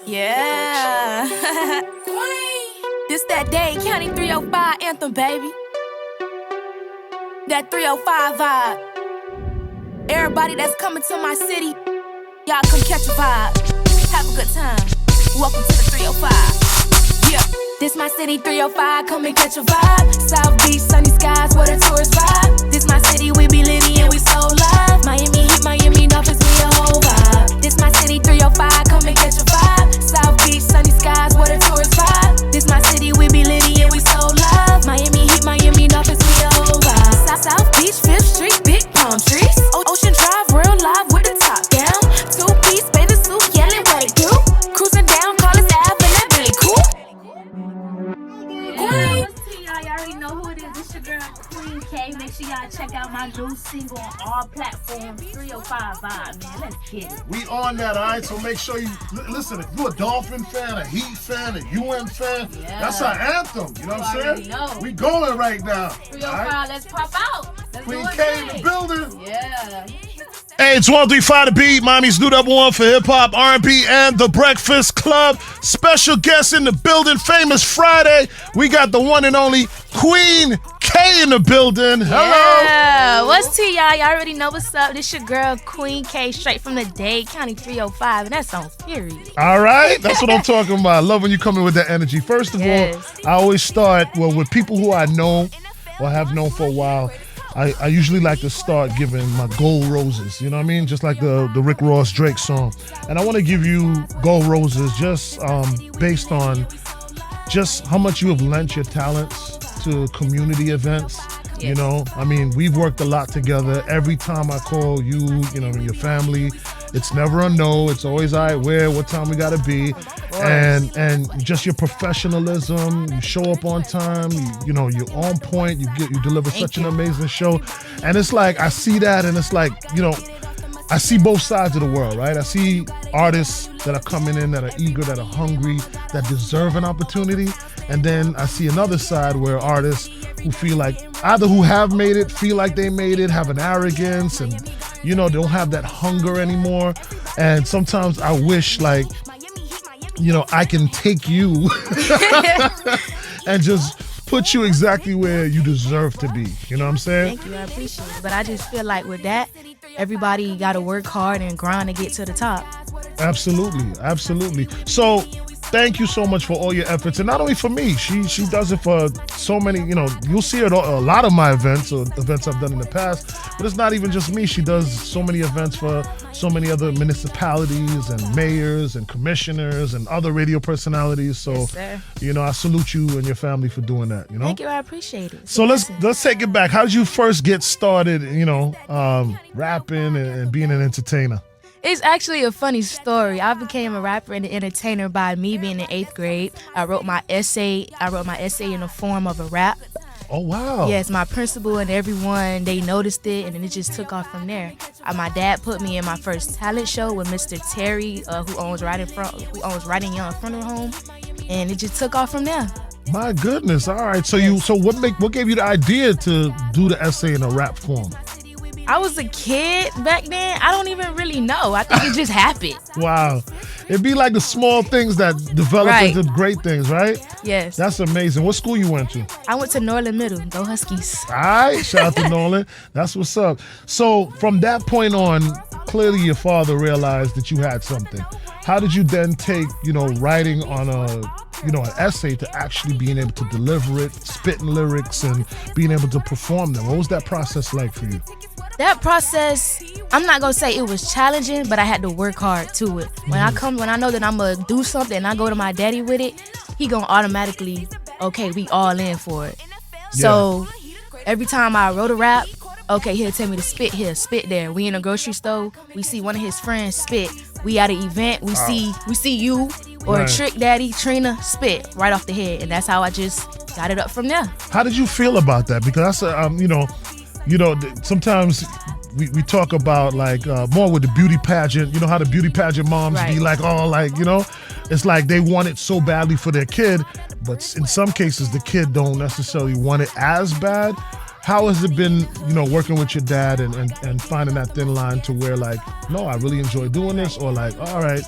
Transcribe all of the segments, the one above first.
Yeah. This that Dade County 305 anthem, baby. That 305 vibe. Everybody that's coming to my city, y'all come catch a vibe. Have a good time. Welcome to the 305. Yeah. This my city 305, come and catch a vibe. South Beach, sunny skies, what a tourist vibe. This my city, we be litty and we so live. Miami Heat, Miami Dolphins, we a whole vibe. This my city 305, come and catch a vibe. South Beach, sunny skies, what a tourist vibe. This my city, we be litty and we so live. Miami Heat, Miami Dolphins, we a whole vibe. South Beach, 5th Street, big palm trees. Ocean Drive, real live with the top down. Two-piece, bathing suit, yelling what it do. Cruising down, call us Ave, and that really cool. Y'all already know who it is. It's your girl Queen K. Make sure y'all check out my new single on all platforms. 305 Vibe, man. Let's get it. We on that, all right? So make sure you listen. If you're a Dolphin fan, a Heat fan, a UN fan, that's our anthem. You know what I'm saying? Know. We going right now. 305, right? let's pop out. Let's Queen do it K in the big. building. Yeah. Hey, it's 135 The Beat, Mommy's new #1 for hip-hop, R&B, and The Breakfast Club. Special guest in the building, Famous Friday. We got the one and only Queen K in the building. Hello. Yeah. What's T, y'all? Y'all already know what's up. This your girl, Queen K, straight from the Dade County 305, and that's on period. All right, that's what I'm talking about. I love when you come in with that energy. First of all, I always start, with people who I know or have known for a while. I usually like to start giving my gold roses, you know what I mean? Just like the Rick Ross Drake song. And I want to give you gold roses just based on just how much you have lent your talents to community events. Yes. You know, I mean, we've worked a lot together. Every time I call you, you know, your family, it's never a no. It's always, all right, where, what time we got to be. And just your professionalism, you show up on time, you know, you're on point, you deliver such an amazing show. And it's like, I see that and it's like, you know, I see both sides of the world, right? I see artists that are coming in that are eager, that are hungry, that deserve an opportunity. And then I see another side where artists who feel like either who have made it, feel like they made it, have an arrogance and, you know, don't have that hunger anymore. And sometimes I wish like, you know, I can take you and just put you exactly where you deserve to be. You know what I'm saying? Thank you, I appreciate it. But I just feel like with that, everybody got to work hard and grind to get to the top. Absolutely, absolutely. So thank you so much for all your efforts, and not only for me. She does it for so many. You know, you'll see it at a lot of my events or events I've done in the past. But it's not even just me. She does so many events for so many other municipalities and mayors and commissioners and other radio personalities. So, Yes, sir. you know, I salute you and your family for doing that. You know. Thank you, I appreciate it. So let's take it back. How did you first get started? You know, rapping and being an entertainer. It's actually a funny story. I became a rapper and an entertainer by me being in 8th grade. I wrote my essay in the form of a rap. Oh, wow. Yes, my principal and everyone, they noticed it, and then it just took off from there. My dad put me in my first talent show with Mr. Terry, who owns Right and Young Funeral Home, and it just took off from there. My goodness. All right. So what gave you the idea to do the essay in a rap form? I was a kid back then. I don't even really know. I think it just happened. Wow. It'd be like the small things that develop Right. into great things, right? Yes. That's amazing. What school you went to? I went to Norland Middle. Go Huskies. All right. Shout out to Nolan. That's what's up. So from that point on, clearly your father realized that you had something. How did you then take, you know, writing on an essay to actually being able to deliver it, spitting lyrics and being able to perform them? What was that process like for you? That process, I'm not gonna say it was challenging, but I had to work hard to it. When I know that I'm gonna do something and I go to my daddy with it, he gonna automatically, okay, we all in for it. So every time I wrote a rap, okay, he'll tell me to spit here, spit there. We in a grocery store, we see one of his friends spit. We at an event, we see you or Right. Trick Daddy, Trina, spit right off the head, and that's how I just got it up from there. How did you feel about that? Because that's sometimes we talk about like more with the beauty pageant. You know how the beauty pageant moms be Right. like, oh, like, you know, it's like they want it so badly for their kid, but in some cases the kid don't necessarily want it as bad. How has it been, working with your dad and finding that thin line to where like, no, I really enjoy doing this, or like, all right,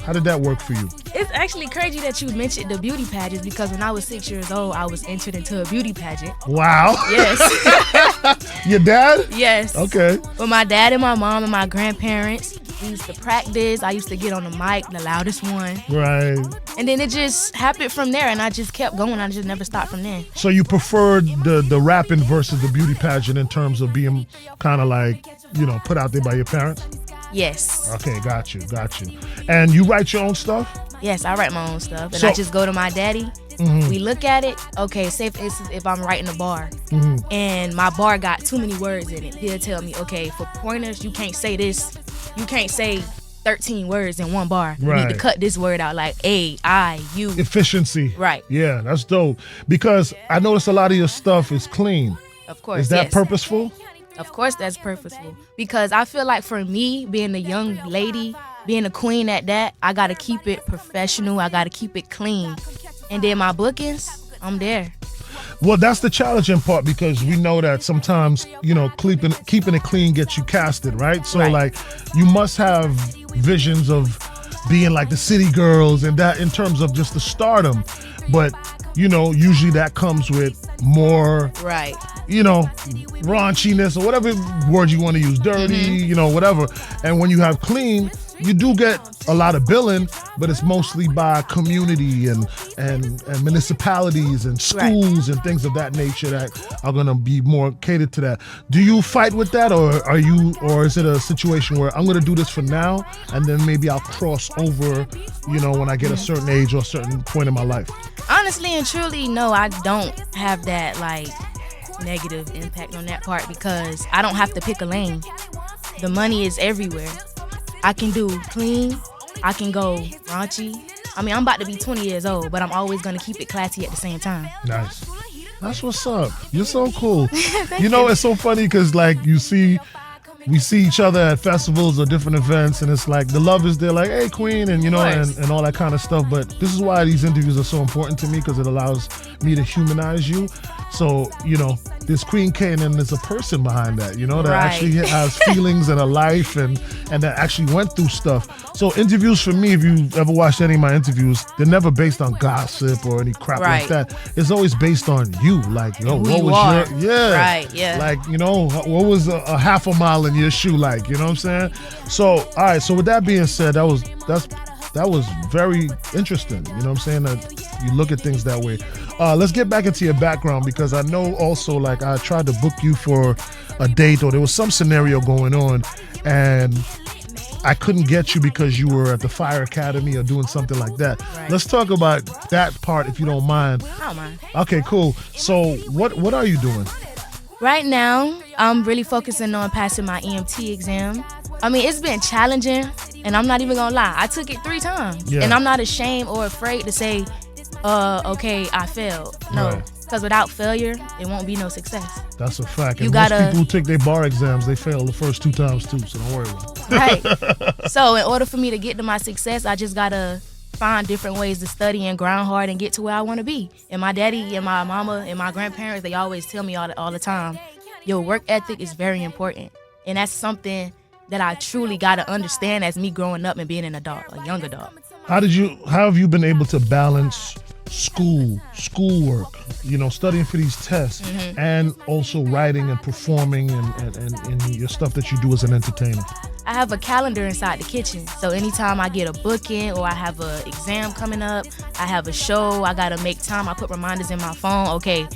how did that work for you? It's actually crazy that you mentioned the beauty pageants, because when I was 6 years old, I was entered into a beauty pageant. Wow. Yes. Your dad? Yes. Okay. With my dad and my mom and my grandparents, we used to practice. I used to get on the mic, the loudest one. Right. And then it just happened from there, and I just kept going. I just never stopped from there. So you preferred the rapping versus the beauty pageant in terms of being kind of like, put out there by your parents? Yes. Okay, got you. And you write your own stuff? Yes, I write my own stuff. And So- I just go to my daddy. Mm-hmm. We look at it. Okay, say if I'm writing a bar and my bar got too many words in it, he'll tell me, okay, for pointers, you can't say this. You can't say 13 words in one bar. You need Right. to cut this word out, like A, I, U. Efficiency. Right. Yeah, that's dope. Because I noticed a lot of your stuff is clean. Of course, Is that yes. purposeful? Of course that's purposeful. Because I feel like for me, being a young lady, being a queen at that, I gotta keep it professional. I gotta keep it clean. And then my bookings, I'm there. Well, that's the challenging part, because we know that sometimes, keeping it clean gets you casted, right? So Right. like you must have visions of being like the city girls and that in terms of just the stardom. But, usually that comes with more, Right. raunchiness or whatever word you want to use, dirty, whatever. And when you have clean, you do get a lot of billing, but it's mostly by community and municipalities and schools and things of that nature that are going to be more catered to that. Do you fight with that, or is it a situation where I'm going to do this for now and then maybe I'll cross over, when I get a certain age or a certain point in my life? Honestly and truly, no, I don't have that like negative impact on that part, because I don't have to pick a lane. The money is everywhere. I can do clean. I can go raunchy. I mean, I'm about to be 20 years old, but I'm always going to keep it classy at the same time. Nice. That's what's up. You're so cool. It's so funny because like we see each other at festivals or different events, and it's like the love is there, like, hey, queen, and and all that kind of stuff. But this is why these interviews are so important to me, because it allows me to humanize you. So, there's Queen K, and then there's a person behind that, that Right. actually has feelings and a life and that actually went through stuff. So interviews for me, if you ever watched any of my interviews, they're never based on gossip or any crap like Right. that. It's always based on you, like, Who what you was are. your, Right, yeah. like, what was a half a mile in your shoe like, you know what I'm saying? So, all right, so with that being said, that was very interesting, you know what I'm saying, that you look at things that way. Let's get back into your background, because I know also, like, I tried to book you for a date, or there was some scenario going on, and I couldn't get you because you were at the Fire Academy or doing something like that. Right. Let's talk about that part, if you don't mind. I don't mind. Okay, cool. So what are you doing? Right now, I'm really focusing on passing my EMT exam. I mean, it's been challenging, and I'm not even gonna lie. I took it 3 times, Yeah. and I'm not ashamed or afraid to say, okay, I failed. No, Right. because without failure, it won't be no success. That's a fact. You And gotta- most people who take their bar exams, they fail the first 2 times too, so don't worry about it. Right. So in order for me to get to my success, I just gotta find different ways to study and grind hard and get to where I want to be. And my daddy and my mama and my grandparents, they always tell me all the time, your work ethic is very important. And that's something that I truly got to understand as me growing up and being an adult, a young adult. How have you been able to balance schoolwork, studying for these tests, and also writing and performing and your stuff that you do as an entertainer? I have a calendar inside the kitchen. So anytime I get a booking or I have an exam coming up, I have a show, I got to make time. I put reminders in my phone. Okay,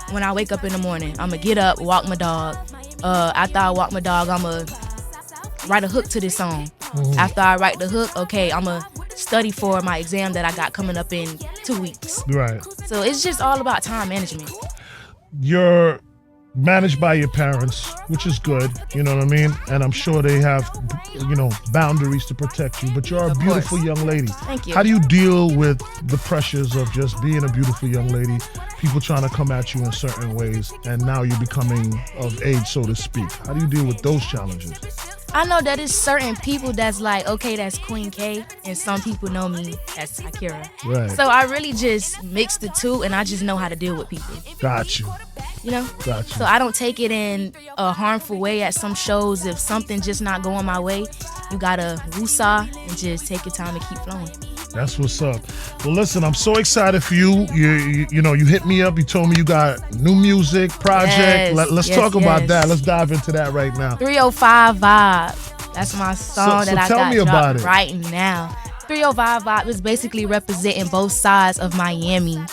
when I wake up in the morning, I'm going to get up, walk my dog. After I walk my dog, I'm going to write a hook to this song. After I write the hook, okay, I'm going to study for my exam that I got coming up in 2 weeks. Right. So it's just all about time management. You're managed by your parents, which is good, you know what I mean? And I'm sure they have, boundaries to protect you, but you're a Of beautiful course. young lady. Thank you. How do you deal with the pressures of just being a beautiful young lady, people trying to come at you in certain ways, and now you're becoming of age, so to speak? How do you deal with those challenges? I know that it's certain people that's like, okay, that's Queen K, and some people know me as Akira. Right. So I really just mix the two, and I just know how to deal with people. Got you. You know? Got you. So I don't take it in a harmful way at some shows. If something just not going my way, you gotta woosah and just take your time and keep flowing. That's what's up. Well, listen, I'm so excited for you. You know, you hit me up. You told me you got new music, project. Yes, Let's yes, talk about yes. that. Let's dive into that right now. 305 Vibe. That's my song that I tell got me about dropped it. right now. 305 Vibe is basically representing both sides of Miami.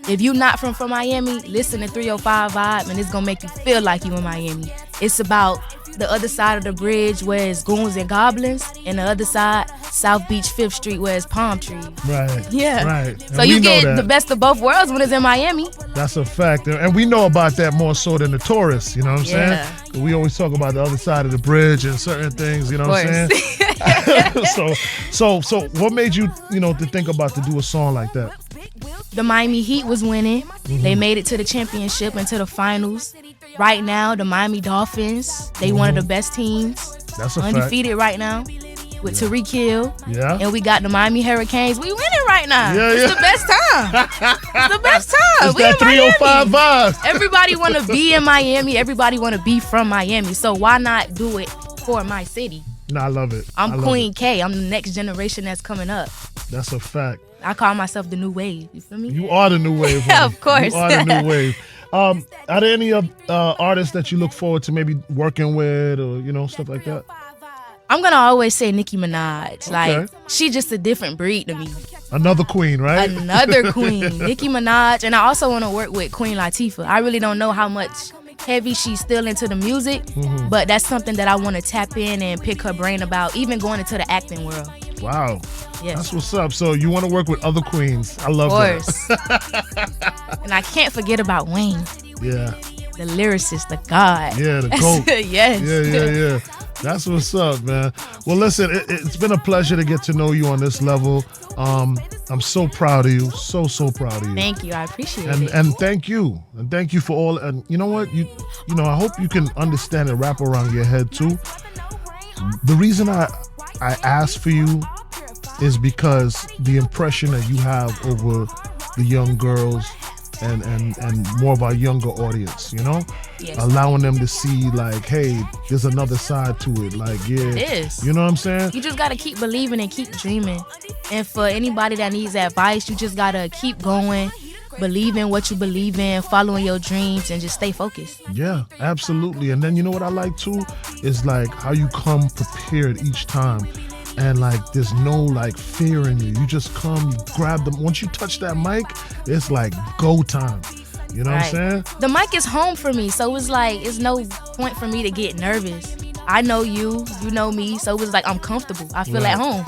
If you not from Miami, listen to 305 Vibe and it's gonna make you feel like you in Miami. It's about the other side of the bridge where it's goons and goblins, and the other side, South Beach 5th Street, where it's palm trees. Right. Yeah. Right. And So we you know get that. the best of both worlds when it's in Miami. That's a fact. And we know about that more so than the tourists, you know what I'm Yeah. saying? We always talk about the other side of the bridge and certain things, you know what I'm saying? So what made you, to think about to do a song like that? The Miami Heat was winning. Mm-hmm. They made it to the championship and to the finals. Right now, the Miami Dolphins, they one of the best teams. That's a fact. Undefeated right now with Tariq Hill. Yeah. And we got the Miami Hurricanes. We winning right now. Yeah, It's yeah. the best time. It's the best time. It's We that in Miami. 305 vibe. Everybody want to be in Miami. Everybody want to be from Miami. So why not do it for my city? No, I love it. I I'm love Queen it. K. I'm the next generation that's coming up. That's a fact. I call myself the new wave. You feel me? You are the new wave. Yeah, honey. of course. You are the new wave. Are there any artists that you look forward to maybe working with or, stuff like that? I'm going to always say Nicki Minaj. Like, Okay. she just a different breed to me. Another queen, right? Another queen. Nicki Minaj. And I also want to work with Queen Latifah. I really don't know how much heavy she's still into the music, but that's something that I want to tap in and pick her brain about, even going into the acting world. Wow. Yes. That's what's up. So you want to work with other queens. I love Of course. And I can't forget about Wayne, that. Yeah. the lyricist, the god. Yeah, the GOAT. Yes. Yeah. That's what's up, man. Well, listen, it's been a pleasure to get to know you on this level. I'm so proud of you. So proud of you. Thank you. I appreciate And it. and thank you. And thank you for all. And you know what? You know, I hope you can understand and wrap around your head too. The reason I asked for you is because the impression that you have over the young girls and more of our younger audience, Yes. allowing them to see like, hey, there's another side to it. Like, yeah, It is. you know what I'm saying? You just gotta keep believing and keep dreaming. And for anybody that needs advice, you just gotta keep going, believe in what you believe in, following your dreams, and just stay focused. Yeah, absolutely. And then you know what I like too is like how you come prepared each time. And like there's no like fear in you. You just come, you grab them. Once you touch that mic, it's like go time. You know what I'm saying? The mic is home for me, so it's like it's no point for me to get nervous. I know you know me, so it's like I'm comfortable. I feel at home.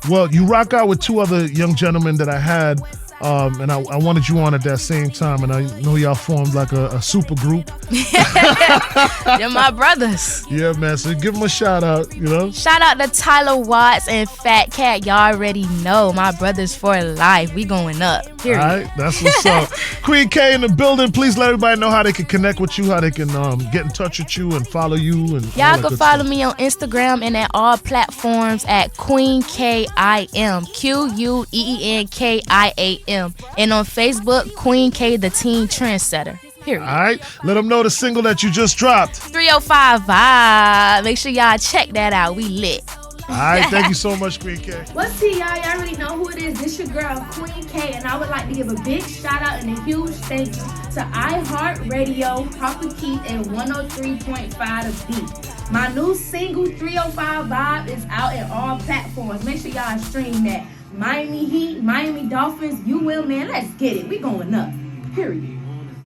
Well, you rock out with two other young gentlemen that I had. And I wanted you on at that same time, and I know y'all formed like a super group. They're my brothers. Yeah, man. So give them a shout out, Shout out to Tyler Watts and Fat Cat. Y'all already know my brothers for life. We going up. Period. All right, that's what's up. Queen K in the building. Please let everybody know how they can connect with you, how they can get in touch with you and follow you. And all Y'all that can good follow stuff. me on Instagram and at all platforms at Queen KIM. QUEENKIAM. And on Facebook, Queen K the Teen Trendsetter. Period. All right, let them know the single that you just dropped. 305 Vibe. Make sure y'all check that out. We lit. All right, thank you so much, Queen K. What's up, y'all? Y'all already know who it is. This your girl, Queen K, and I would like to give a big shout out and a huge thank you to iHeartRadio, Papa Keith, and 103.5 The Beat. My new single, 305 Vibe, is out at all platforms. Make sure y'all stream that. Miami Heat, Miami Dolphins, you will, man. Let's get it. We going up. Period.